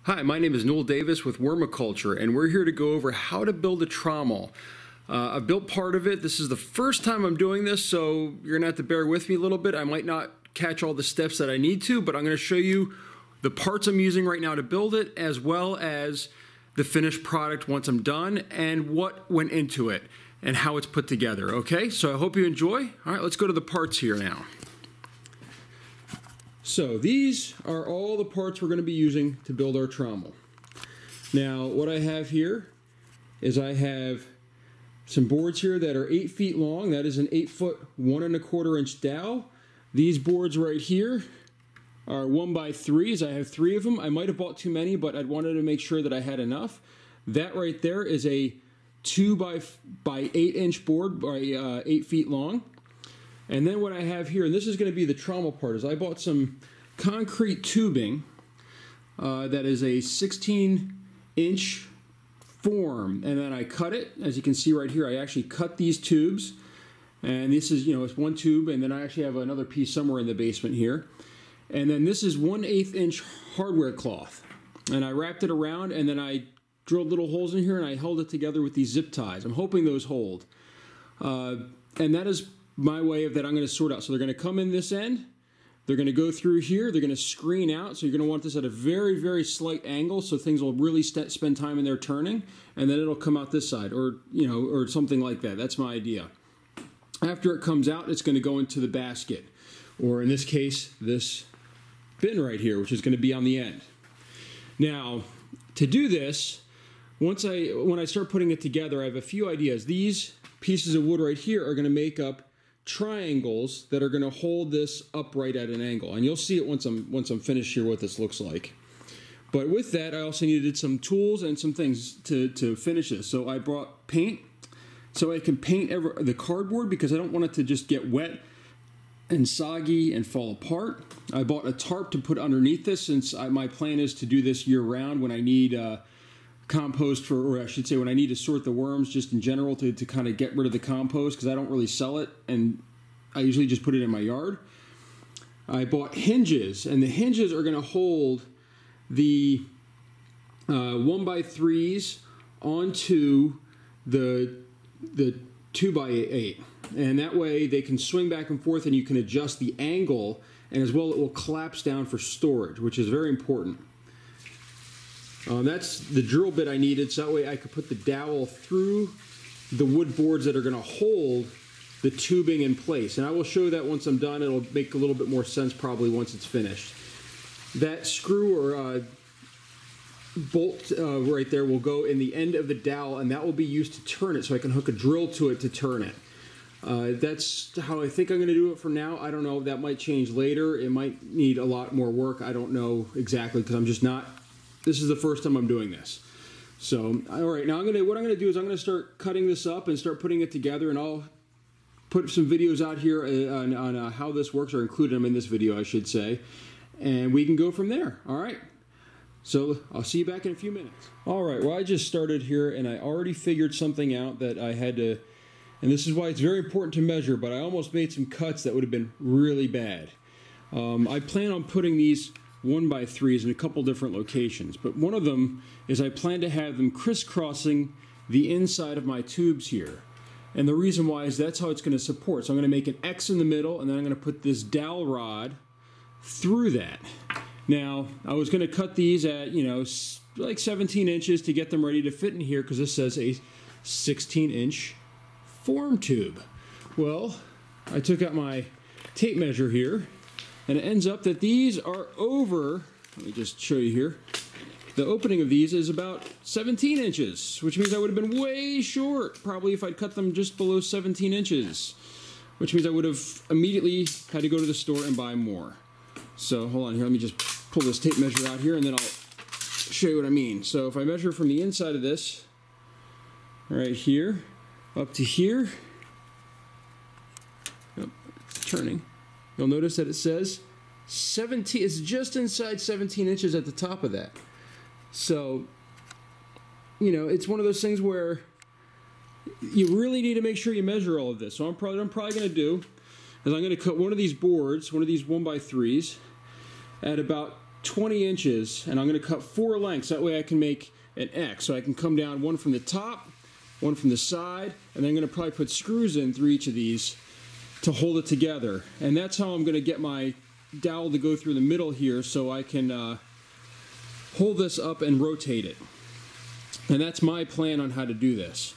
Hi, my name is Noel Davis with Vermicompost, and we're here to go over how to build a trommel. I've built part of it. This is the first time I'm doing this, so you're gonna have to bear with me a little bit. I might not catch all the steps that I need to, but I'm gonna show you the parts I'm using right now to build it, as well as the finished product once I'm done, and what went into it, and how it's put together, okay? So I hope you enjoy. All right, let's go to the parts here now. So these are all the parts we're going to be using to build our trommel. Now what I have here is I have some boards here that are 8 feet long. That is an 8-foot 1 1/4 inch dowel. These boards right here are 1x3s. I have 3 of them. I might have bought too many, but I wanted to make sure that I had enough. That right there is a 2x8 inch board by 8 feet long. And then what I have here, and this is going to be the trommel part, is I bought some concrete tubing that is a 16-inch form, and then I cut it. As you can see right here, I actually cut these tubes, and this is, it's one tube, and then I actually have another piece somewhere in the basement here. And then this is 1/8 inch hardware cloth, and I wrapped it around, and then I drilled little holes in here, and I held it together with these zip ties. I'm hoping those hold. And that is my way of that I'm going to sort out. So they're going to come in this end, they're going to go through here, they're going to screen out, so you're going to want this at a very, very slight angle so things will really spend time in there turning, and then it'll come out this side, or or something like that. That's my idea. After it comes out, it's going to go into the basket, or in this case, this bin right here, which is going to be on the end. Now, to do this, when I start putting it together, I have a few ideas. These pieces of wood right here are going to make up triangles that are going to hold this upright at an angle, and you'll see it once I'm finished here what this looks like. But with that, I also needed some tools and some things to finish this. So I brought paint, so I can paint the cardboard, because I don't want it to just get wet and soggy and fall apart. I bought a tarp to put underneath this, since my plan is to do this year round when I need compost or I should say when I need to sort the worms just in general to kind of get rid of the compost, because I don't really sell it, and I usually just put it in my yard. I bought hinges, and the hinges are going to hold the 1x3s onto the 2x8, and that way they can swing back and forth, and you can adjust the angle, and as well it will collapse down for storage, which is very important. That's the drill bit I needed, so that way I could put the dowel through the wood boards that are going to hold the tubing in place. And I will show that once I'm done. It'll make a little bit more sense probably once it's finished. That screw or bolt right there will go in the end of the dowel, and that will be used to turn it, so I can hook a drill to it to turn it. That's how I think I'm going to do it for now. I don't know. That might change later. It might need a lot more work. I don't know exactly, because I'm just not... This is the first time I'm doing this. So, all right, now what I'm going to do is I'm going to start cutting this up and start putting it together, and I'll put some videos out here on how this works, or include them in this video, I should say, and we can go from there. All right. So I'll see you back in a few minutes. All right, well, I just started here, and I already figured something out that I had to, and this is why it's very important to measure, but I almost made some cuts that would have been really bad. I plan on putting these 1x3s in a couple different locations, but one of them is I plan to have them crisscrossing the inside of my tubes here, and the reason why is that's how it's going to support. So I'm going to make an X in the middle, and then I'm going to put this dowel rod through that. Now I was going to cut these at like 17 inches to get them ready to fit in here, because this says a 16-inch form tube. Well, I took out my tape measure here, and it ends up that these are over, let me just show you here, the opening of these is about 17 inches, which means I would have been way short, probably if I'd cut them just below 17 inches, which means I would have immediately had to go to the store and buy more. So hold on here, let me just pull this tape measure out here, and then I'll show you what I mean. So if I measure from the inside of this, right here, up to here, oh, it's turning. You'll notice that it says 17, it's just inside 17 inches at the top of that. So, it's one of those things where you really need to make sure you measure all of this. So what I'm probably going to do is I'm going to cut one of these boards, one of these 1x3s, at about 20 inches, and I'm going to cut 4 lengths. That way I can make an X. So I can come down one from the top, one from the side, and then I'm going to probably put screws in through each of these to hold it together. And that's how I'm going to get my dowel to go through the middle here, so I can hold this up and rotate it. And that's my plan on how to do this.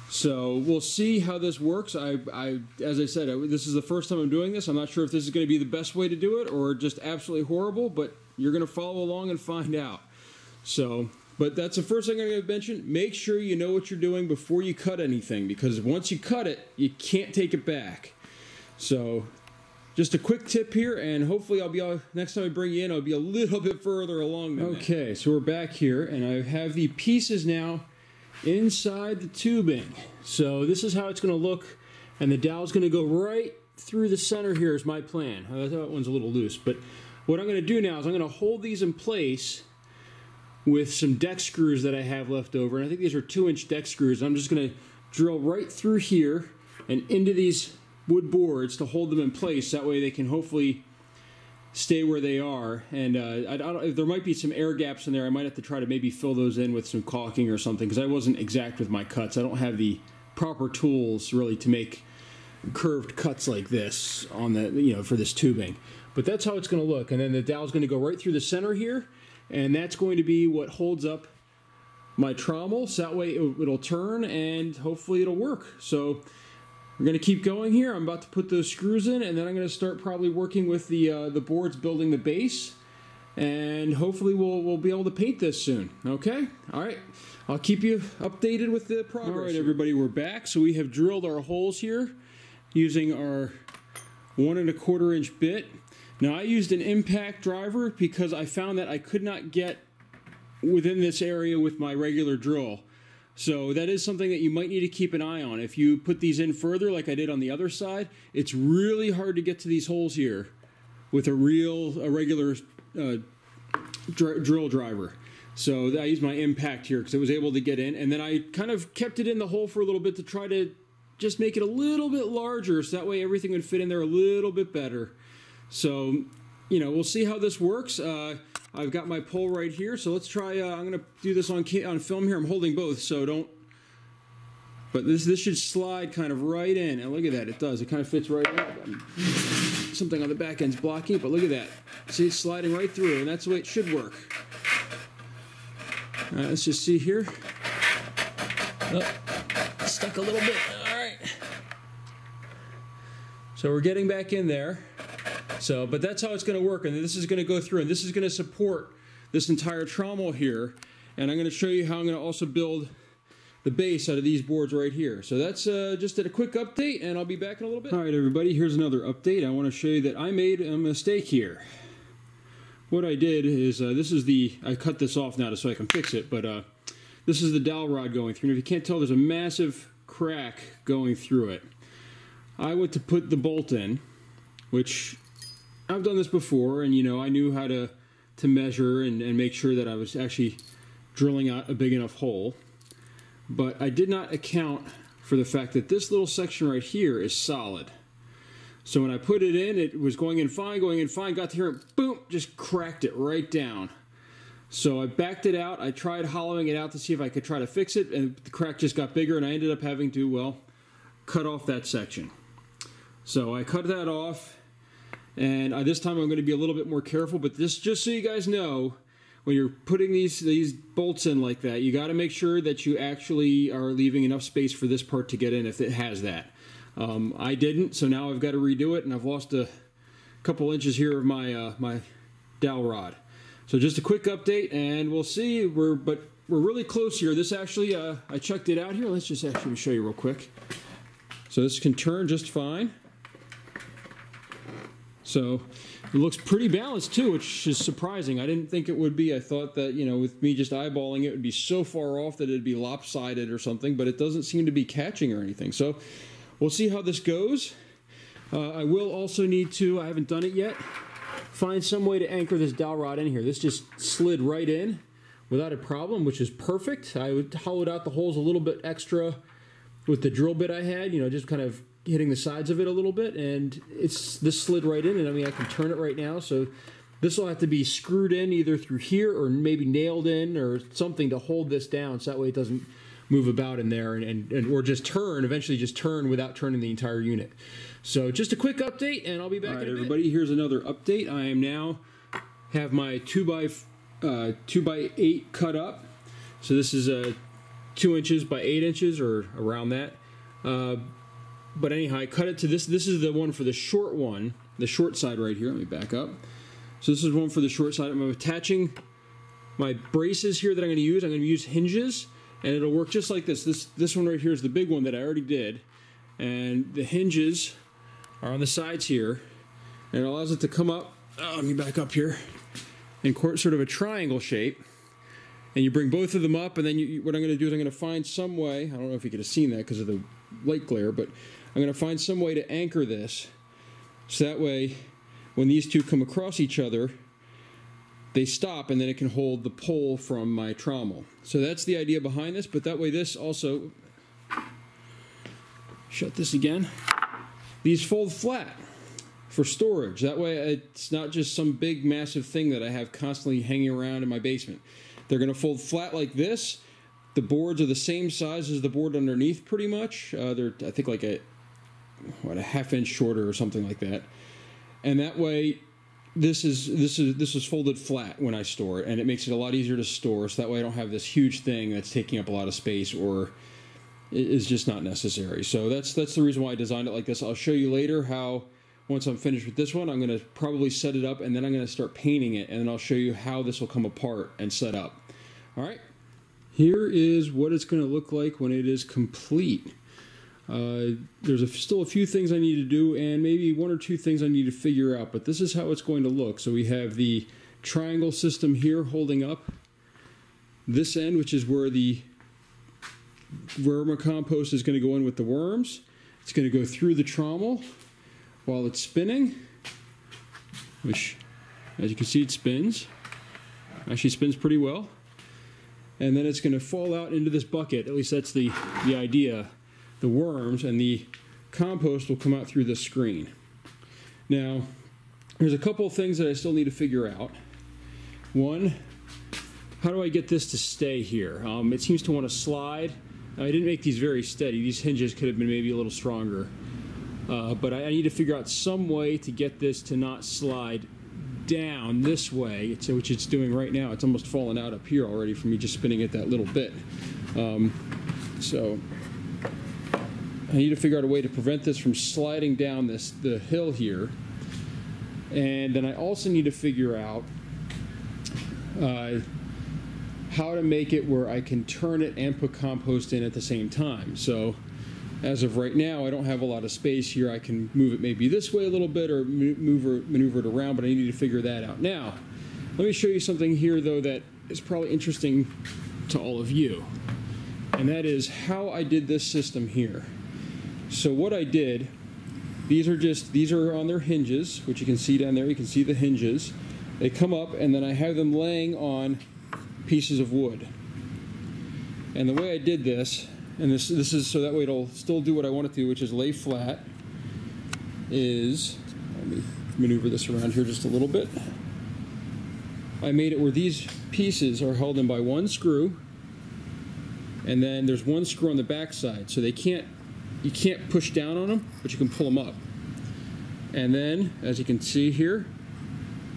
So we'll see how this works. As I said, this is the first time I'm doing this. I'm not sure if this is going to be the best way to do it or just absolutely horrible, but you're going to follow along and find out. So, but that's the first thing I'm going to mention. Make sure you know what you're doing before you cut anything, because once you cut it, you can't take it back. So just a quick tip here, and hopefully next time I bring you in, I'll be a little bit further along than that. Okay, so we're back here, and I have the pieces now inside the tubing. So this is how it's going to look, and the dowel's going to go right through the center here is my plan. That one's a little loose, but what I'm going to do now is I'm going to hold these in place with some deck screws that I have left over, and I think these are 2-inch deck screws. I'm just going to drill right through here and into these wood boards to hold them in place. That way they can hopefully stay where they are. And there might be some air gaps in there. I might have to try to maybe fill those in with some caulking or something, because I wasn't exact with my cuts. I don't have the proper tools really to make curved cuts like this on the, for this tubing. But that's how it's going to look. And then the dowel's going to go right through the center here, and that's going to be what holds up my trommel, so that way it'll turn and hopefully it'll work. So we're going to keep going here. I'm about to put those screws in, and then I'm going to start probably working with the boards building the base, and hopefully we'll be able to paint this soon. Okay? All right. I'll keep you updated with the progress. All right, everybody, we're back. So we have drilled our holes here using our 1 1/4 inch bit. Now I used an impact driver because I found that I could not get within this area with my regular drill. So that is something that you might need to keep an eye on. If you put these in further like I did on the other side, it's really hard to get to these holes here with a regular drill driver. So I used my impact here because it was able to get in, and then I kind of kept it in the hole for a little bit to try to just make it a little bit larger, so that way everything would fit in there a little bit better. So, we'll see how this works. I've got my pole right here, so let's try. I'm going to do this on film here. I'm holding both, so don't. But this should slide kind of right in, and look at that. It does. It kind of fits right in. Something on the back end's blocking it, but look at that. See, it's sliding right through, and that's the way it should work. Let's just see here. Oh, stuck a little bit. All right. So we're getting back in there. So, but that's how it's going to work, and this is going to go through, and this is going to support this entire trommel here, and I'm going to show you how I'm going to also build the base out of these boards right here. So that's just a quick update, and I'll be back in a little bit. All right, everybody, here's another update. I want to show you that I made a mistake here. What I did is, I cut this off now so I can fix it, but this is the dowel rod going through, and if you can't tell, there's a massive crack going through it. I went to put the bolt in, which I've done this before, and I knew how to measure and make sure that I was actually drilling out a big enough hole. But I did not account for the fact that this little section right here is solid. So when I put it in, it was going in fine, got to here and boom, just cracked it right down. So I backed it out, I tried hollowing it out to see if I could try to fix it, and the crack just got bigger, and I ended up having to, well, cut off that section. So I cut that off. And this time I'm going to be a little bit more careful, but this, just so you guys know, when you're putting these bolts in like that, you got to make sure that you actually are leaving enough space for this part to get in if it has that. I didn't, so now I've got to redo it, and I've lost a couple inches here of my my dowel rod. So just a quick update, and we'll see. We're really close here. This actually, I checked it out here. Let's just actually show you real quick. So this can turn just fine. So it looks pretty balanced too, which is surprising. I didn't think it would be. I thought that, with me just eyeballing it would be so far off that it'd be lopsided or something, but it doesn't seem to be catching or anything. So we'll see how this goes. I will also need to, I haven't done it yet, find some way to anchor this dowel rod in here. This just slid right in without a problem, which is perfect. I hollowed out the holes a little bit extra with the drill bit I had, just kind of hitting the sides of it a little bit, and this slid right in, and I can turn it right now, so This will have to be screwed in either through here or maybe nailed in or something to hold this down so that way it doesn't move about in there or just turn, eventually just turn without turning the entire unit. So just a quick update and I'll be back in a bit. Everybody, here's another update. I am now have my 2x8 cut up. So this is 2 inches by 8 inches or around that. But anyhow, I cut it to this. This is the one for the short one, the short side right here. Let me back up. So this is one for the short side. I'm attaching my braces here that I'm going to use. I'm going to use hinges, and it'll work just like this. This one right here is the big one that I already did, and the hinges are on the sides here, and it allows it to come up. Let me back up here in sort of a triangle shape, and you bring both of them up, and then what I'm going to do is I'm going to find some way. I don't know if you could have seen that because of the light glare, but I'm going to find some way to anchor this, so that way, when these two come across each other, they stop and then it can hold the pole from my trommel. So that's the idea behind this, but that way this also, shut this again, these fold flat for storage. That way it's not just some big massive thing that I have constantly hanging around in my basement. They're going to fold flat like this. The boards are the same size as the board underneath pretty much. They're, I think, like a half inch shorter or something like that. And that way, this is folded flat when I store it, and it makes it a lot easier to store. So that way, I don't have this huge thing that's taking up a lot of space or is just not necessary. So that's the reason why I designed it like this. I'll show you later how, once I'm finished with this one, I'm going to probably set it up, and then I'm going to start painting it, and then I'll show you how this will come apart and set up. All right. Here is what it's going to look like when it is complete. There's still a few things I need to do and maybe 1 or 2 things I need to figure out, but this is how it's going to look. So we have the triangle system here holding up this end, which is where the vermicompost is going to go in with the worms. It's going to go through the trommel while it's spinning, which, as you can see, it spins. Actually spins pretty well. And then it's going to fall out into this bucket. At least that's the idea. The worms and the compost will come out through this screen. Now, there's a couple of things that I still need to figure out. One, how do I get this to stay here? It seems to want to slide. Now, I didn't make these very steady. These hinges could have been maybe a little stronger. But I need to figure out some way to get this to not slide down this way, which it's doing right now. It's almost fallen out up here already from me just spinning it that little bit. So I need to figure out a way to prevent this from sliding down the hill here. And then I also need to figure out how to make it where I can turn it and put compost in at the same time. So as of right now, I don't have a lot of space here. I can move it maybe this way a little bit or maneuver it around, but I need to figure that out. Now, let me show you something here, though, that is probably interesting to all of you. And that is how I did this system here. So what I did, these are on their hinges, which you can see down there. You can see the hinges. They come up, and then I have them laying on pieces of wood. And the way I did this, and this is so that way it'll still do what I want it to do, which is lay flat, is, let me maneuver this around here just a little bit. I made it where these pieces are held in by one screw, and then there's one screw on the back side, so you can't push down on them, but you can pull them up. And then, as you can see here,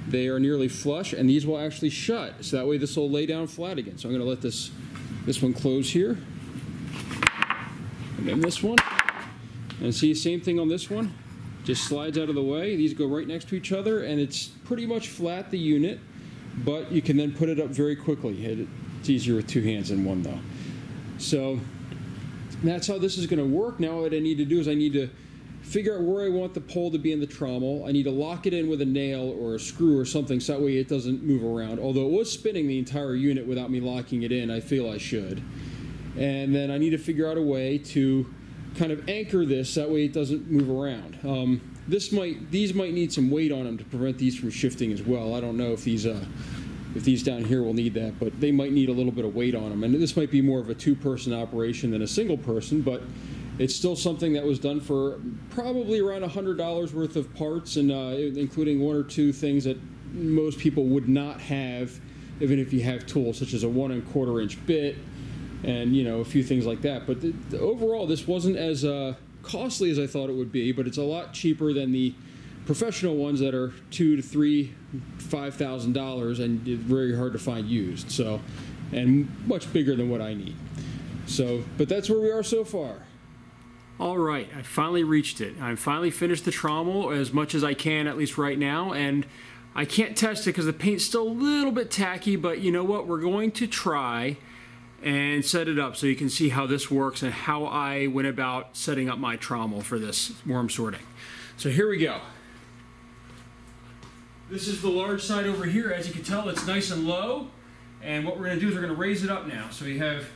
they are nearly flush, and these will actually shut, so that way this will lay down flat again. So I'm going to let this one close here, and then this one, and see, same thing on this one, just slides out of the way. These go right next to each other, and it's pretty much flat, the unit, but you can then put it up very quickly. It's easier with 2 hands than one, though. So that's how this is going to work. Now what I need to do is I need to figure out where I want the pole to be in the trommel. I need to lock it in with a nail or a screw or something so that way it doesn't move around. Although it was spinning the entire unit without me locking it in, I feel I should. And then I need to figure out a way to kind of anchor this so that way it doesn't move around. These might need some weight on them to prevent these from shifting as well. I don't know if these down here will need that, but they might need a little bit of weight on them. And this might be more of a 2-person operation than a single person, but it's still something that was done for probably around $100 worth of parts, and including 1 or 2 things that most people would not have, even if you have tools such as a 1 1/4 inch bit and, you know, a few things like that. But overall, this wasn't as costly as I thought it would be, but it's a lot cheaper than the professional ones that are $2,000 to $3,000, $5,000 and very hard to find used. So, and much bigger than what I need. So, but that's where we are so far. All right, I finally reached it. I finally finished the trommel as much as I can, at least right now, and I can't test it because the paint's still a little bit tacky, but you know what? We're going to try and set it up so you can see how this works and how I went about setting up my trommel for this worm sorting. So here we go. This is the large side over here. As you can tell, it's nice and low, and what we're going to do is we're going to raise it up now. So you have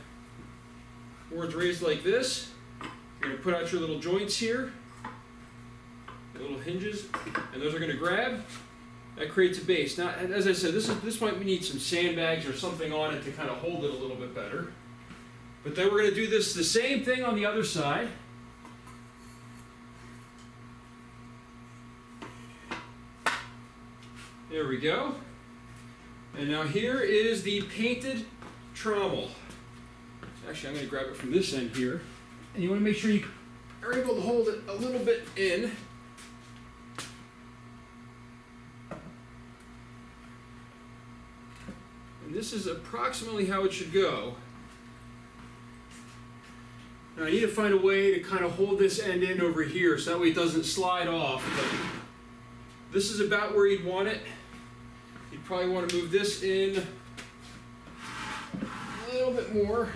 boards raised like this. You're going to put out your little joints here, the little hinges, and those are going to grab. That creates a base. Now, as I said, this might need some sandbags or something on it to kind of hold it a little bit better. But then we're going to do the same thing on the other side. There we go. And now here is the painted trommel. Actually, I'm going to grab it from this end here. And you want to make sure you are able to hold it a little bit in. And this is approximately how it should go. Now I need to find a way to kind of hold this end in over here so that way it doesn't slide off. But this is about where you'd want it. You'd probably want to move this in a little bit more.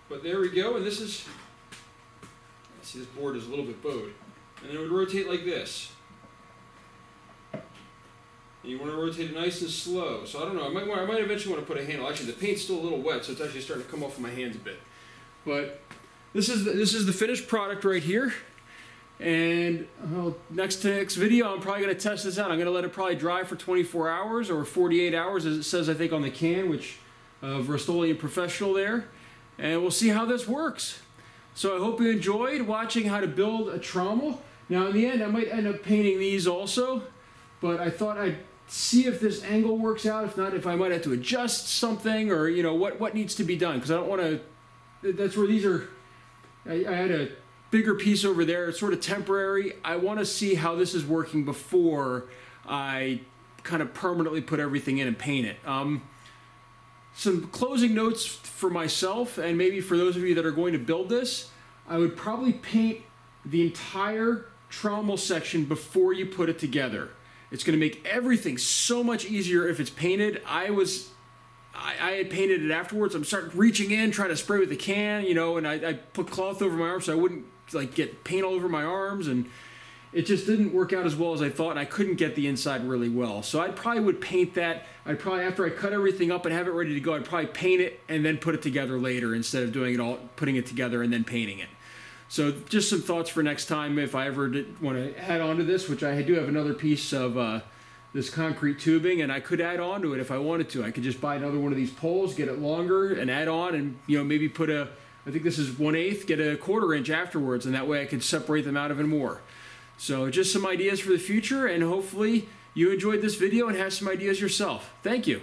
But there we go, and this is, see, this board is a little bit bowed. And then it would rotate like this. And you want to rotate it nice and slow. So I don't know, I might eventually want to put a handle. Actually, the paint's still a little wet, so it's actually starting to come off of my hands a bit. But this is the finished product right here. And next video, I'm probably going to test this out. I'm going to let it probably dry for 24 hours or 48 hours, as it says, I think, on the can, which Rust-Oleum Professional there. And we'll see how this works. So I hope you enjoyed watching how to build a trommel. Now in the end, I might end up painting these also, but I thought I'd see if this angle works out. If not, if I might have to adjust something, or you know what needs to be done, because I don't want to. That's where these are. I had a bigger piece over there. It's sort of temporary. I want to see how this is working before I kind of permanently put everything in and paint it. Some closing notes for myself, and maybe for those of you that are going to build this, I would probably paint the entire trommel section before you put it together. It's going to make everything so much easier if it's painted. I had painted it afterwards. I'm starting reaching in, trying to spray with the can, you know, and I put cloth over my arms so I wouldn't like get paint all over my arms, and it just didn't work out as well as I thought, and I couldn't get the inside really well. So I probably would paint that. I'd probably, after I cut everything up and have it ready to go, I'd probably paint it and then put it together later instead of doing it all, putting it together and then painting it. So just some thoughts for next time if I ever did want to add on to this, which I do have another piece of this concrete tubing, and I could add on to it if I wanted to. I could just buy another one of these poles, get it longer, and add on, and you know, maybe put a, I think this is 1/8, get a 1/4 inch afterwards, and that way I could separate them out even more. So just some ideas for the future, and hopefully you enjoyed this video and have some ideas yourself. Thank you.